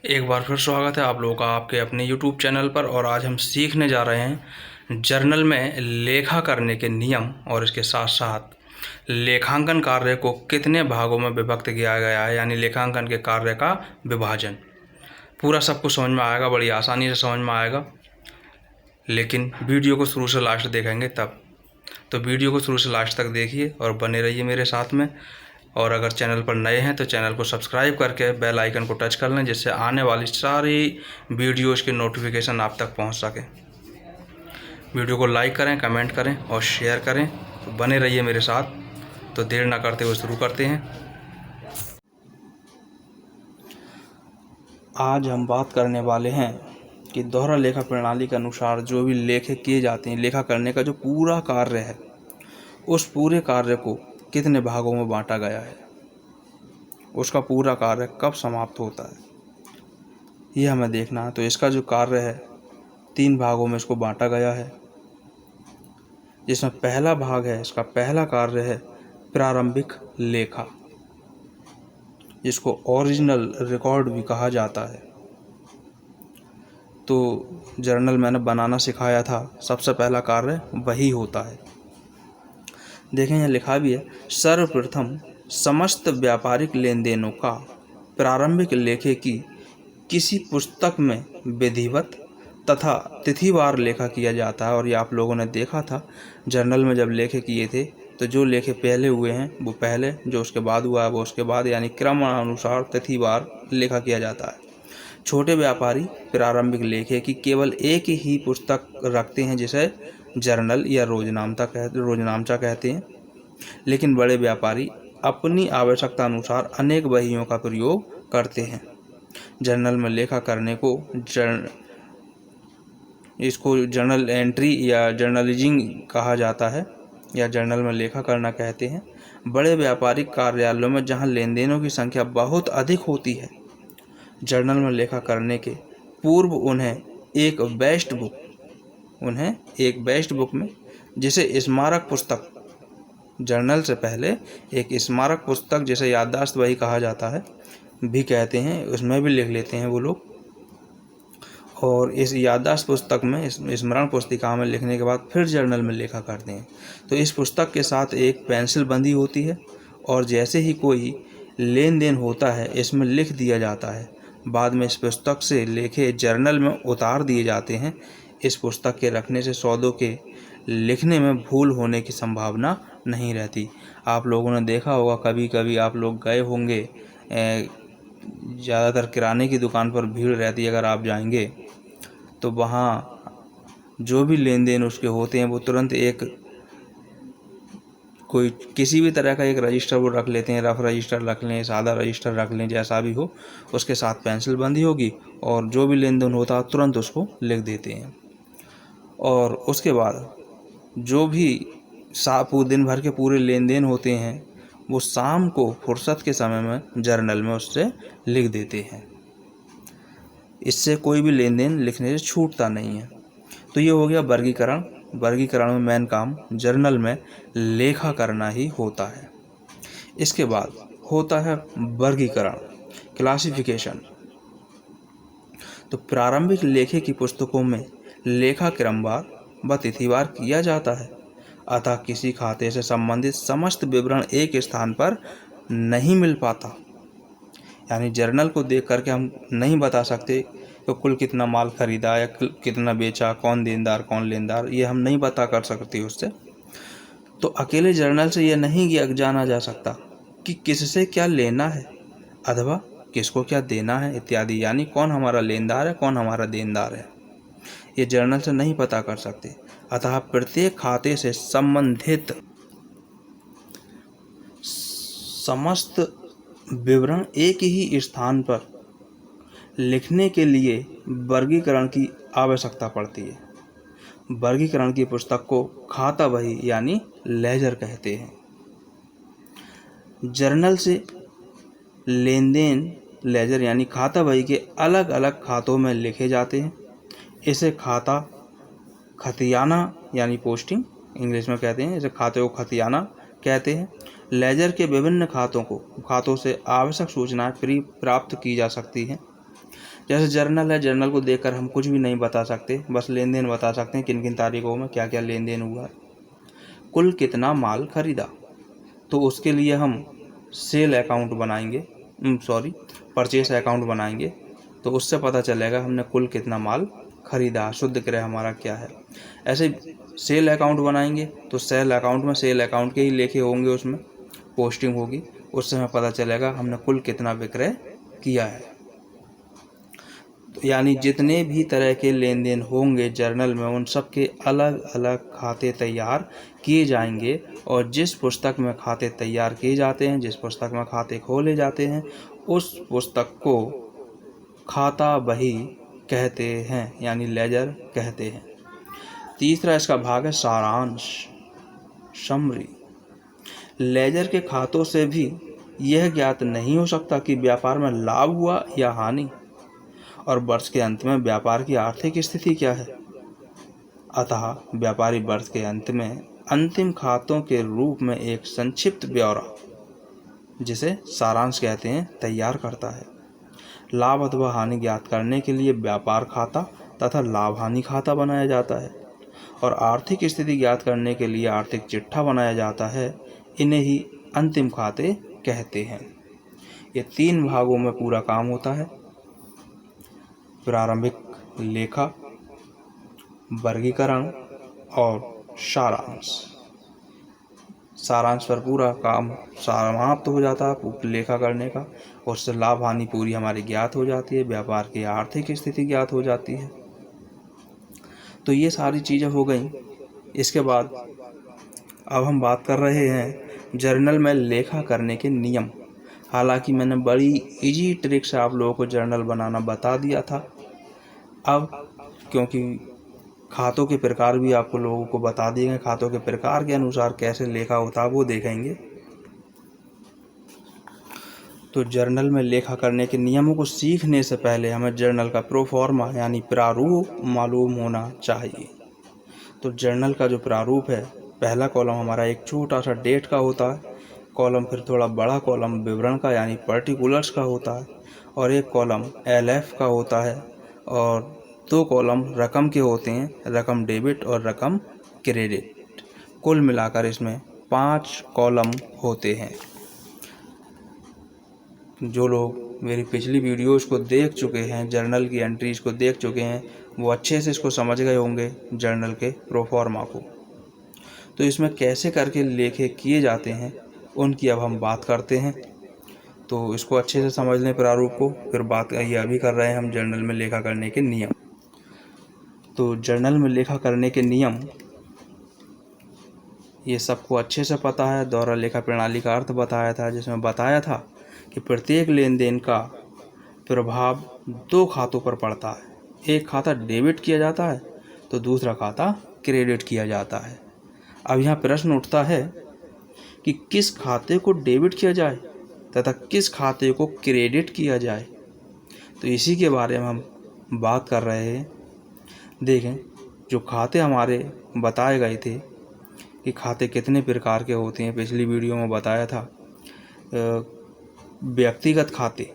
एक बार फिर स्वागत है आप लोगों का आपके अपने YouTube चैनल पर। और आज हम सीखने जा रहे हैं जर्नल में लेखा करने के नियम और इसके साथ साथ लेखांकन कार्य को कितने भागों में विभक्त किया गया है, यानी लेखांकन के कार्य का विभाजन। पूरा सब कुछ समझ में आएगा, बड़ी आसानी से समझ में आएगा, लेकिन वीडियो को शुरू से लास्ट देखेंगे तब। तो वीडियो को शुरू से लास्ट तक देखिए और बने रहिए मेरे साथ में। और अगर चैनल पर नए हैं तो चैनल को सब्सक्राइब करके बेल आइकन को टच कर लें, जिससे आने वाली सारी वीडियोज़ की नोटिफिकेशन आप तक पहुंच सके। वीडियो को लाइक करें, कमेंट करें और शेयर करें। तो बने रहिए मेरे साथ। तो देर ना करते हुए शुरू करते हैं। आज हम बात करने वाले हैं कि दोहरा लेखा प्रणाली के अनुसार जो भी लेखे किए जाते हैं, लेखा करने का जो पूरा कार्य है, उस पूरे कार्य को कितने भागों में बांटा गया है, उसका पूरा कार्य कब समाप्त होता है, ये हमें देखना है। तो इसका जो कार्य है 3 भागों में इसको बांटा गया है, जिसमें पहला भाग है, इसका पहला कार्य है प्रारंभिक लेखा, जिसको ओरिजिनल रिकॉर्ड भी कहा जाता है। तो जर्नल मैंने बनाना सिखाया था, सबसे पहला कार्य वही होता है। देखें यहाँ लिखा भी है, सर्वप्रथम समस्त व्यापारिक लेन देनों का प्रारंभिक लेखे की किसी पुस्तक में विधिवत तथा तिथिवार लेखा किया जाता है। और ये आप लोगों ने देखा था जर्नल में जब लेखे किए थे, तो जो लेखे पहले हुए हैं वो पहले, जो उसके बाद हुआ है वो उसके बाद, यानी क्रमानुसार तिथिवार लेखा किया जाता है। छोटे व्यापारी प्रारंभिक लेखे की केवल एक ही पुस्तक रखते हैं, जिसे जर्नल या रोजनामचा कहते हैं। लेकिन बड़े व्यापारी अपनी आवश्यकता अनुसार अनेक बहियों का प्रयोग करते हैं। जर्नल में लेखा करने को इसको जर्नल एंट्री या जर्नलिजिंग कहा जाता है, या जर्नल में लेखा करना कहते हैं। बड़े व्यापारिक कार्यालयों में जहां लेन देनों की संख्या बहुत अधिक होती है, जर्नल में लेखा करने के पूर्व उन्हें एक बेस्ट बुक में, जिसे स्मारक पुस्तक, जर्नल से पहले एक स्मारक पुस्तक जिसे याददाश्त बही कहा जाता है भी कहते हैं, उसमें भी लिख लेते हैं वो लोग। और इस याददाश्त पुस्तक में, स्मरण पुस्तिका में लिखने के बाद फिर जर्नल में लेखा करते हैं। तो इस पुस्तक के साथ एक पेंसिल बंधी होती है, और जैसे ही कोई लेन देन होता है इसमें लिख दिया जाता है। बाद में इस पुस्तक से लेखे जर्नल में उतार दिए जाते हैं। इस पुस्तक के रखने से सौदों के लिखने में भूल होने की संभावना नहीं रहती। आप लोगों ने देखा होगा, कभी कभी आप लोग गए होंगे, ज़्यादातर किराने की दुकान पर भीड़ रहती है, अगर आप जाएंगे तो वहाँ जो भी लेन देन उसके होते हैं वो तुरंत एक कोई किसी भी तरह का एक रजिस्टर वो रख लेते हैं। रफ रजिस्टर रख लें, सादा रजिस्टर रख लें, जैसा भी हो, उसके साथ पेंसिल बंधी होगी और जो भी लेन देन होता है तुरंत उसको लिख देते हैं। और उसके बाद जो भी दिन भर के पूरे लेन देन होते हैं वो शाम को फुर्सत के समय में जर्नल में उससे लिख देते हैं। इससे कोई भी लेन देन लिखने से छूटता नहीं है। तो ये हो गया वर्गीकरण। वर्गीकरण में मेन काम जर्नल में लेखा करना ही होता है। इसके बाद होता है वर्गीकरण, क्लासिफिकेशन। तो प्रारंभिक लेखे की पुस्तकों में लेखा क्रमवार व तिथिवार किया जाता है, अतः किसी खाते से संबंधित समस्त विवरण एक स्थान पर नहीं मिल पाता। यानी जर्नल को देख करके हम नहीं बता सकते कि कुल कितना माल खरीदा या कितना बेचा, कौन देनदार कौन लेनदार, ये हम नहीं बता कर सकते उससे। तो अकेले जर्नल से ये नहीं जाना जा सकता कि किससे क्या लेना है अथवा किसको क्या देना है इत्यादि, यानी कौन हमारा लेनदार है कौन हमारा देनदार है, ये जर्नल से नहीं पता कर सकते। अतः प्रत्येक खाते से संबंधित समस्त विवरण एक ही स्थान पर लिखने के लिए वर्गीकरण की आवश्यकता पड़ती है। वर्गीकरण की पुस्तक को खाता बही यानी लेजर कहते हैं। जर्नल से लेन देन लेजर यानी खाता बही के अलग अलग खातों में लिखे जाते हैं। इसे खाता खतियाना यानी पोस्टिंग इंग्लिश में कहते हैं, इसे खाते को खतियाना कहते हैं। लेजर के विभिन्न खातों से आवश्यक सूचनाएं प्राप्त की जा सकती हैं। जैसे जर्नल है, जर्नल को देखकर हम कुछ भी नहीं बता सकते, बस लेन देन बता सकते हैं किन किन तारीखों में क्या क्या लेन देन हुआ। कुल कितना माल खरीदा, तो उसके लिए हम सेल अकाउंट बनाएंगे, परचेस अकाउंट बनाएंगे, तो उससे पता चलेगा हमने कुल कितना माल खरीदा, शुद्ध क्रय हमारा क्या है। ऐसे सेल अकाउंट बनाएंगे तो सेल अकाउंट में सेल अकाउंट के ही लेखे होंगे, उसमें पोस्टिंग होगी, उससे हमें पता चलेगा हमने कुल कितना विक्रय किया है। यानी जितने भी तरह के लेन देन होंगे जर्नल में, उन सब के अलग अलग खाते तैयार किए जाएंगे, और जिस पुस्तक में खाते तैयार किए जाते हैं, जिस पुस्तक में खाते खोले जाते हैं, उस पुस्तक को खाता बही कहते हैं, यानी लेजर कहते हैं। तीसरा इसका भाग है सारांश, समरी। लेजर के खातों से भी यह ज्ञात नहीं हो सकता कि व्यापार में लाभ हुआ या हानि, और वर्ष के अंत में व्यापार की आर्थिक स्थिति क्या है। अतः व्यापारी वर्ष के अंत में अंतिम खातों के रूप में एक संक्षिप्त ब्यौरा, जिसे सारांश कहते हैं, तैयार करता है। लाभ अथवा हानि ज्ञात करने के लिए व्यापार खाता तथा लाभ हानि खाता बनाया जाता है, और आर्थिक स्थिति ज्ञात करने के लिए आर्थिक चिट्ठा बनाया जाता है। इन्हें ही अंतिम खाते कहते हैं। ये 3 भागों में पूरा काम होता है: प्रारंभिक लेखा, वर्गीकरण और सारांश। सारांश पर पूरा काम समाप्त हो जाता है लेखा करने का, और उससे लाभ हानि पूरी हमारी ज्ञात हो जाती है, व्यापार की आर्थिक स्थिति ज्ञात हो जाती है। तो ये सारी चीज़ें हो गई। इसके बाद अब हम बात कर रहे हैं जर्नल में लेखा करने के नियम। हालांकि मैंने बड़ी इजी ट्रिक से आप लोगों को जर्नल बनाना बता दिया था। अब क्योंकि खातों के प्रकार भी आपको लोगों को बता दिए गए, खातों के प्रकार के अनुसार कैसे लेखा होता है वो देखेंगे। तो जर्नल में लेखा करने के नियमों को सीखने से पहले हमें जर्नल का प्रोफॉर्मा यानी प्रारूप मालूम होना चाहिए। तो जर्नल का जो प्रारूप है, पहला कॉलम हमारा एक छोटा सा डेट का होता है, कॉलम फिर थोड़ा बड़ा कॉलम विवरण का यानी पर्टिकुलर्स का होता है, और एक कॉलम LF का होता है, और 2 कॉलम रकम के होते हैं, रकम डेबिट और रकम क्रेडिट। कुल मिलाकर इसमें 5 कॉलम होते हैं। जो लोग मेरी पिछली वीडियोज़ को देख चुके हैं, जर्नल की एंट्रीज़ को देख चुके हैं, वो अच्छे से इसको समझ गए होंगे जर्नल के प्रोफॉर्मा को। तो इसमें कैसे करके लेखे किए जाते हैं उनकी अब हम बात करते हैं। तो इसको अच्छे से समझ लें प्रारूप को, फिर बात ये अभी कर रहे हैं हम जर्नल में लेखा करने के नियम। तो जर्नल में लेखा करने के नियम ये सबको अच्छे से पता है। दोहरा लेखा प्रणाली का अर्थ बताया था, जिसमें बताया था कि प्रत्येक लेन देन का प्रभाव 2 खातों पर पड़ता है। एक खाता डेबिट किया जाता है तो दूसरा खाता क्रेडिट किया जाता है। अब यहाँ प्रश्न उठता है कि किस खाते को डेबिट किया जाए तथा किस खाते को क्रेडिट किया जाए। तो इसी के बारे में हम बात कर रहे हैं। देखें, जो खाते हमारे बताए गए थे कि खाते कितने प्रकार के होते हैं, पिछली वीडियो में बताया था। व्यक्तिगत खाते,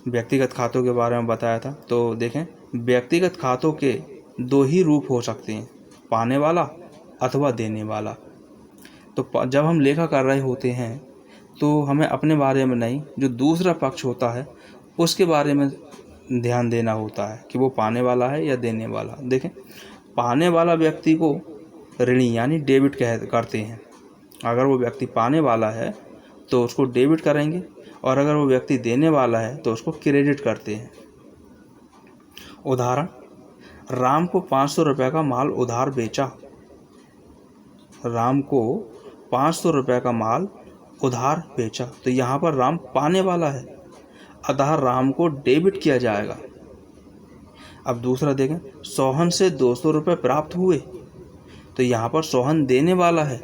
व्यक्तिगत खातों के बारे में बताया था। तो देखें, व्यक्तिगत खातों के 2 ही रूप हो सकते हैं, पाने वाला अथवा देने वाला। तो जब हम लेखा कर रहे होते हैं तो हमें अपने बारे में नहीं, जो दूसरा पक्ष होता है उसके बारे में ध्यान देना होता है कि वो पाने वाला है या देने वाला। देखें, पाने वाला व्यक्ति को ऋणी यानी डेबिट करते हैं। अगर वो व्यक्ति पाने वाला है तो उसको डेबिट करेंगे, और अगर वो व्यक्ति देने वाला है तो उसको क्रेडिट करते हैं। उदाहरण, राम को 500 रुपये का माल उधार बेचा। राम को 500 रुपये का माल उधार बेचा, तो यहाँ पर राम पाने वाला है, अतः राम को डेबिट किया जाएगा। अब दूसरा देखें, सोहन से 200 रुपये प्राप्त हुए, तो यहाँ पर सोहन देने वाला है,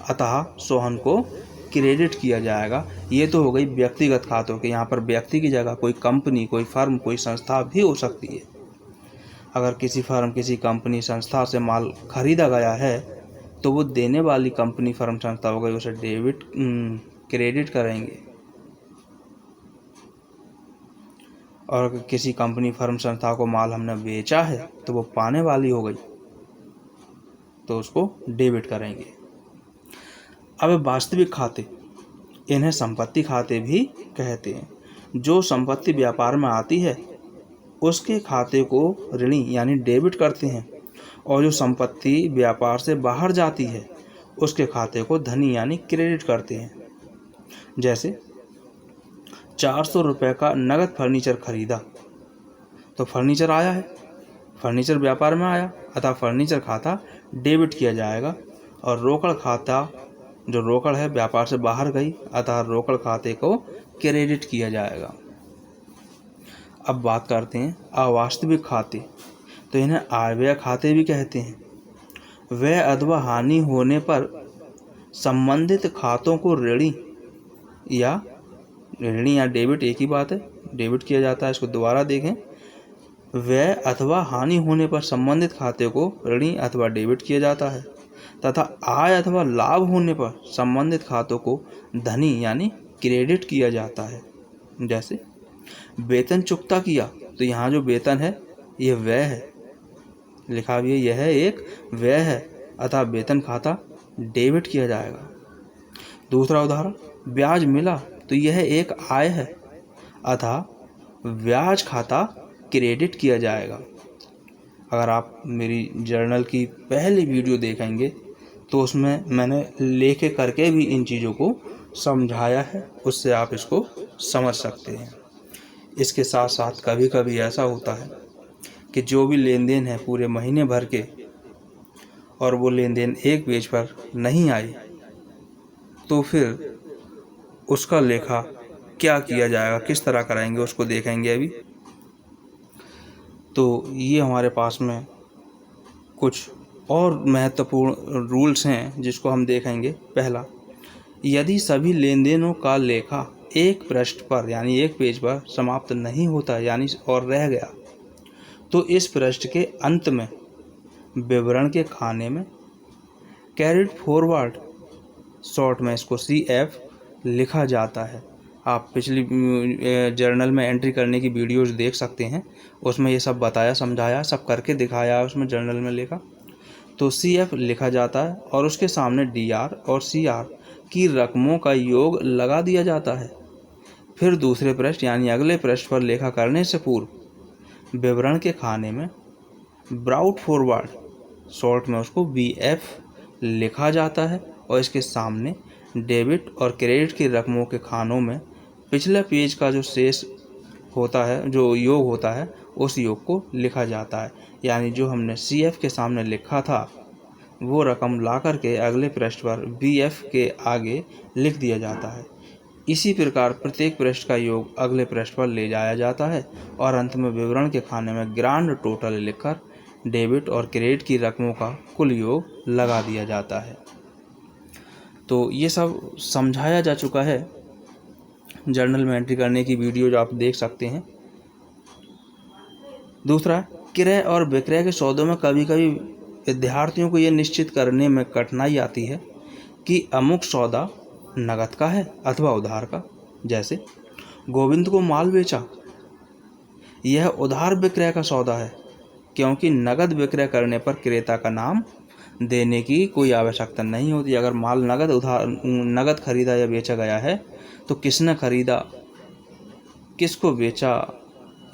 अतः सोहन को क्रेडिट किया जाएगा। ये तो हो गई व्यक्तिगत खातों के। यहाँ पर व्यक्ति की जगह कोई कंपनी, कोई फर्म, कोई संस्था भी हो सकती है। अगर किसी फर्म, किसी कंपनी, संस्था से माल खरीदा गया है तो वो देने वाली कंपनी, फर्म, संस्था हो गई, उसे क्रेडिट करेंगे। और अगर किसी कंपनी, फर्म, संस्था को माल हमने बेचा है तो वो पाने वाली हो गई, तो उसको डेबिट करेंगे। अब वास्तविक खाते, इन्हें संपत्ति खाते भी कहते हैं। जो संपत्ति व्यापार में आती है उसके खाते को ऋणी यानी डेबिट करते हैं, और जो संपत्ति व्यापार से बाहर जाती है उसके खाते को धनी यानी क्रेडिट करते हैं। जैसे 400 रुपये का नगद फर्नीचर खरीदा, तो फर्नीचर आया है, फर्नीचर व्यापार में आया, अतः फर्नीचर खाता डेबिट किया जाएगा। और रोकड़ खाता, जो रोकड़ है व्यापार से बाहर गई, अतः रोकड़ खाते को क्रेडिट किया जाएगा। अब बात करते हैं अवास्तविक खाते, तो इन्हें आय व्यय खाते भी कहते हैं। व्यय अथवा हानि होने पर संबंधित खातों को ऋणी या डेबिट एक ही बात है, डेबिट किया जाता है। इसको दोबारा देखें, व्यय अथवा हानि होने पर संबंधित खाते को ऋणी अथवा डेबिट किया जाता है, तथा आय अथवा लाभ होने पर संबंधित खातों को धनी यानी क्रेडिट किया जाता है। जैसे वेतन चुकता किया, तो यहाँ जो वेतन है यह व्यय है, लिखा भी है यह एक व्यय है, अतः वेतन खाता डेबिट किया जाएगा। दूसरा उदाहरण, ब्याज मिला, तो यह एक आय है, अतः ब्याज खाता क्रेडिट किया जाएगा। अगर आप मेरी जर्नल की पहली वीडियो देखेंगे तो उसमें मैंने लेखे करके भी इन चीज़ों को समझाया है, उससे आप इसको समझ सकते हैं। इसके साथ साथ कभी कभी ऐसा होता है कि जो भी लेन देन है पूरे महीने भर के, और वो लेन देन एक पेज पर नहीं आई, तो फिर उसका लेखा क्या किया जाएगा, किस तरह कराएंगे, उसको देखेंगे अभी। तो ये हमारे पास में कुछ और महत्वपूर्ण रूल्स हैं जिसको हम देखेंगे। पहला, यदि सभी लेन देनों का लेखा एक पृष्ठ पर यानी एक पेज पर समाप्त नहीं होता यानी और रह गया, तो इस पृष्ठ के अंत में विवरण के खाने में कैरिड फॉरवर्ड, शॉर्ट में इसको CF लिखा जाता है। आप पिछली जर्नल में एंट्री करने की वीडियोस देख सकते हैं, उसमें ये सब बताया, समझाया, सब करके दिखाया है उसमें जर्नल में लिखा। तो CF लिखा जाता है और उसके सामने DR और CR की रकमों का योग लगा दिया जाता है। फिर दूसरे पृष्ठ यानी अगले पृष्ठ पर लेखा करने से पूर्व विवरण के खाने में ब्राउट फॉरवर्ड, शॉर्ट में उसको BF लिखा जाता है, और इसके सामने डेबिट और क्रेडिट की रकमों के खानों में पिछले पेज का जो शेष होता है, जो योग होता है, उस योग को लिखा जाता है। यानी जो हमने CF के सामने लिखा था वो रकम ला करके अगले पृष्ठ पर BF के आगे लिख दिया जाता है। इसी प्रकार प्रत्येक पृष्ठ का योग अगले पृष्ठ पर ले जाया जाता है, और अंत में विवरण के खाने में ग्रांड टोटल लिखकर डेबिट और क्रेडिट की रकमों का कुल योग लगा दिया जाता है। तो ये सब समझाया जा चुका है, जर्नल में एंट्री करने की वीडियो जो आप देख सकते हैं। दूसरा, क्रय और विक्रय के सौदों में कभी कभी विद्यार्थियों को ये निश्चित करने में कठिनाई आती है कि अमुक सौदा नगद का है अथवा उधार का। जैसे गोविंद को माल बेचा, यह उधार विक्रय का सौदा है, क्योंकि नगद विक्रय करने पर क्रेता का नाम देने की कोई आवश्यकता नहीं होती। अगर माल नगद खरीदा या बेचा गया है तो किसने खरीदा, किसको बेचा,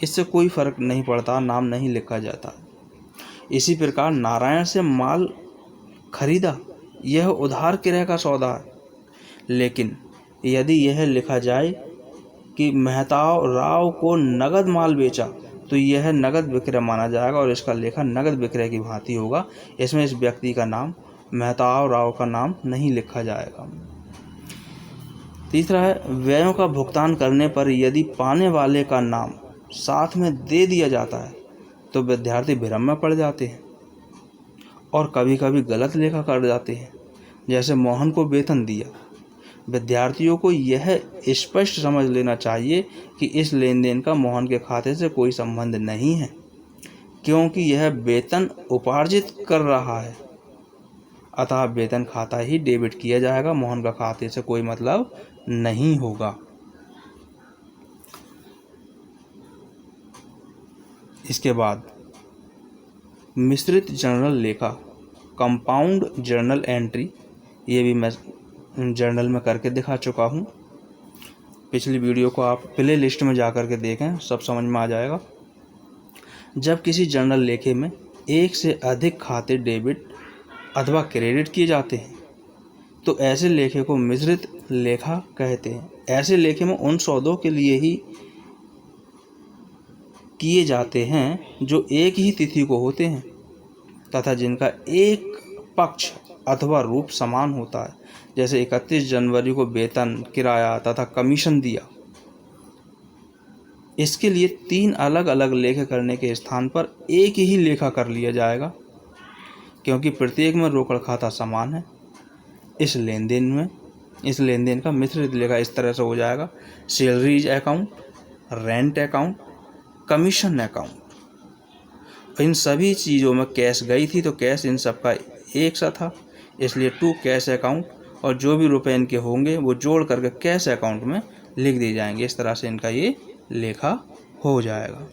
इससे कोई फर्क नहीं पड़ता, नाम नहीं लिखा जाता। इसी प्रकार नारायण से माल खरीदा, यह उधार क्रय का सौदा है, लेकिन यदि यह लिखा जाए कि मेहताब राव को नगद माल बेचा, तो यह नगद विक्रय माना जाएगा और इसका लेखा नगद विक्रय की भांति होगा। इसमें इस व्यक्ति का नाम, मेहताब राव का नाम नहीं लिखा जाएगा। तीसरा है, व्ययों का भुगतान करने पर यदि पाने वाले का नाम साथ में दे दिया जाता है तो विद्यार्थी भ्रम में पड़ जाते हैं और कभी कभी गलत लेखा कर जाते हैं। जैसे मोहन को वेतन दिया, विद्यार्थियों को यह स्पष्ट समझ लेना चाहिए कि इस लेन देन का मोहन के खाते से कोई संबंध नहीं है, क्योंकि यह वेतन उपार्जित कर रहा है, अतः वेतन खाता ही डेबिट किया जाएगा, मोहन का खाते से कोई मतलब नहीं होगा। इसके बाद मिश्रित जर्नल लेखा, कंपाउंड जर्नल एंट्री, ये भी मैं जर्नल में करके दिखा चुका हूँ। पिछली वीडियो को आप प्ले लिस्ट में जा कर के देखें, सब समझ में आ जाएगा। जब किसी जर्नल लेखे में एक से अधिक खाते डेबिट अथवा क्रेडिट किए जाते हैं तो ऐसे लेखे को मिश्रित लेखा कहते हैं। ऐसे लेखे में उन सौदों के लिए ही किए जाते हैं जो एक ही तिथि को होते हैं तथा जिनका एक पक्ष अथवा रूप समान होता है। जैसे 31 जनवरी को वेतन, किराया तथा कमीशन दिया। इसके लिए 3 अलग अलग लेखे करने के स्थान पर एक ही लेखा कर लिया जाएगा, क्योंकि प्रत्येक में रोकड़ खाता समान है। इस लेन देन का मिश्रित लेखा इस तरह से हो जाएगा: salaries account, rent account, commission account. इन सभी चीज़ों में कैश गई थी तो कैश इन सब का एक सा था, इसलिए टू कैश अकाउंट, और जो भी रुपए इनके होंगे वो जोड़ करके कैश अकाउंट में लिख दिए जाएंगे। इस तरह से इनका ये लेखा हो जाएगा।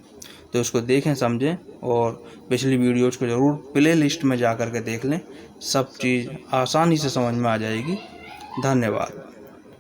तो इसको देखें, समझें और पिछली वीडियोज़ को ज़रूर प्ले लिस्ट में जा कर के देख लें। सब चीज़ आसानी से समझ में आ जाएगी। धन्यवाद।